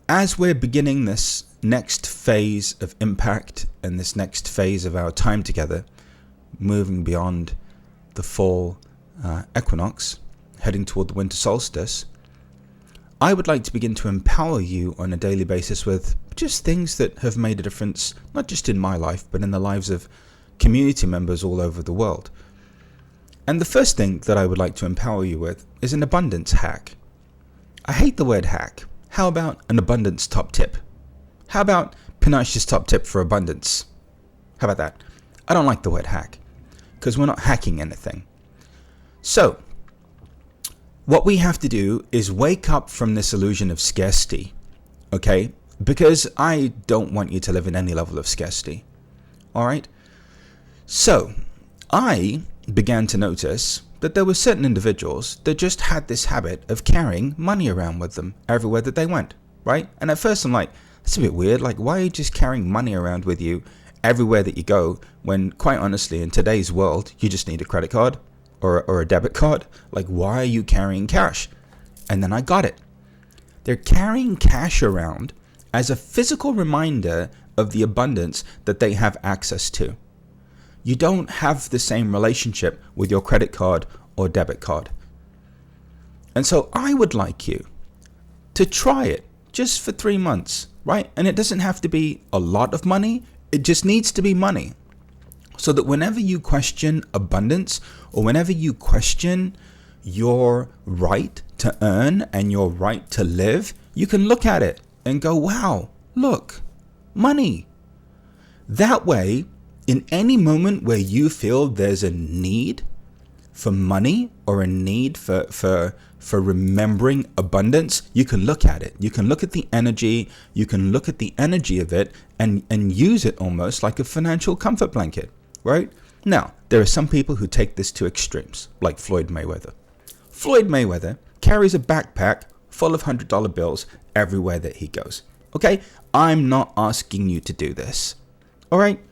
as we're beginning this next phase of impact and this next phase of our time together, moving beyond the fall equinox, heading toward the winter solstice, I would like to begin to empower you on a daily basis with just things that have made a difference, not just in my life, but in the lives of community members all over the world. And the first thing that I would like to empower you with is an abundance hack. I hate the word hack. How about an abundance top tip? How about Panache's top tip for abundance? How about that? I don't like the word hack because we're not hacking anything. So, what we have to do is wake up from this illusion of scarcity, okay? Because I don't want you to live in any level of scarcity, all right? So, I began to notice that there were certain individuals that just had this habit of carrying money around with them everywhere that they went, right? And at first I'm like, that's a bit weird. Like, why are you just carrying money around with you everywhere that you go when, quite honestly, in today's world, you just need a credit card or a debit card? Like, why are you carrying cash? And then I got it. They're carrying cash around as a physical reminder of the abundance that they have access to. You don't have the same relationship with your credit card or debit card. And so I would like you to try it just for 3 months, right? And it doesn't have to be a lot of money. It just needs to be money. So that whenever you question abundance or whenever you question your right to earn and your right to live, you can look at it and go, wow, look, money. That way, in any moment where you feel there's a need for money or a need for remembering abundance, you can look at it. You can look at the energy. You can look at the energy of it and use it almost like a financial comfort blanket. Right? Now, there are some people who take this to extremes, like Floyd Mayweather. Floyd Mayweather carries a backpack full of $100 bills everywhere that he goes. Okay? I'm not asking you to do this. All right?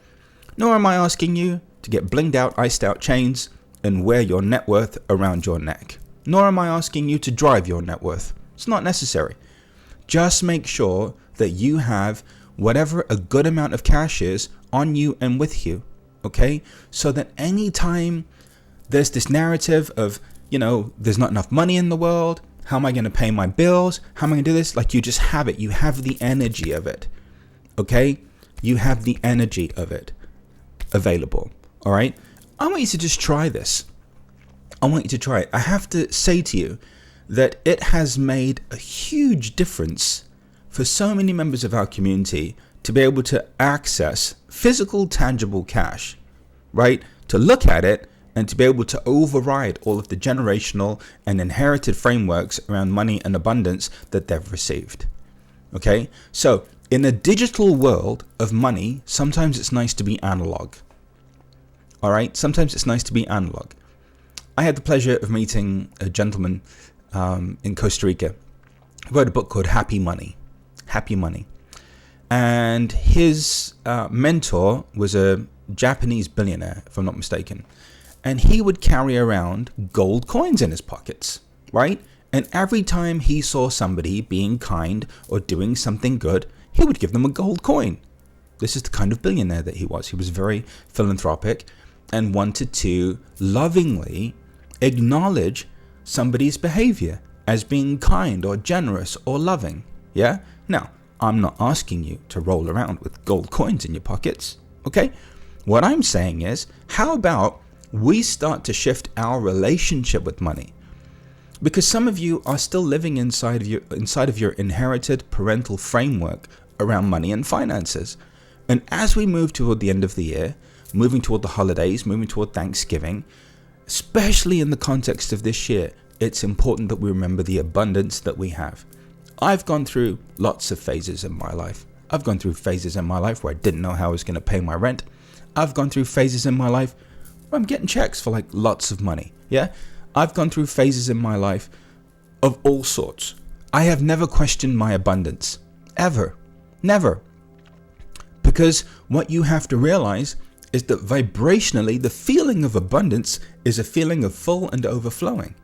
Nor am I asking you to get blinged out, iced out chains and wear your net worth around your neck. Nor am I asking you to drive your net worth. It's not necessary. Just make sure that you have whatever a good amount of cash is on you and with you. Okay, so that anytime there's this narrative of, there's not enough money in the world, how am I going to pay my bills? How am I going to do this? Like, you just have it. You have the energy of it. Okay, you have the energy of it available. All right, I want you to just try this. I want you to try it. I have to say to you that it has made a huge difference for so many members of our community to be able to access physical, tangible cash, right? To look at it and to be able to override all of the generational and inherited frameworks around money and abundance that they've received. Okay? So in a digital world of money, sometimes it's nice to be analog. All right? Sometimes it's nice to be analog. I had the pleasure of meeting a gentleman in Costa Rica who wrote a book called Happy Money. Happy Money. And his mentor was a Japanese billionaire, if I'm not mistaken. And he would carry around gold coins in his pockets, right? And every time he saw somebody being kind or doing something good, he would give them a gold coin. This is the kind of billionaire that he was. He was very philanthropic and wanted to lovingly acknowledge somebody's behavior as being kind or generous or loving. Yeah? Now, I'm not asking you to roll around with gold coins in your pockets, okay? What I'm saying is, how about we start to shift our relationship with money? Because some of you are still living inside of your inherited parental framework around money and finances. And as we move toward the end of the year, moving toward the holidays, moving toward Thanksgiving, especially in the context of this year, it's important that we remember the abundance that we have. I've gone through lots of phases in my life. I've gone through phases in my life where I didn't know how I was going to pay my rent. I've gone through phases in my life where I'm getting checks for like lots of money. Yeah. I've gone through phases in my life of all sorts. I have never questioned my abundance. Ever. Never. Because what you have to realize is that vibrationally, the feeling of abundance is a feeling of full and overflowing.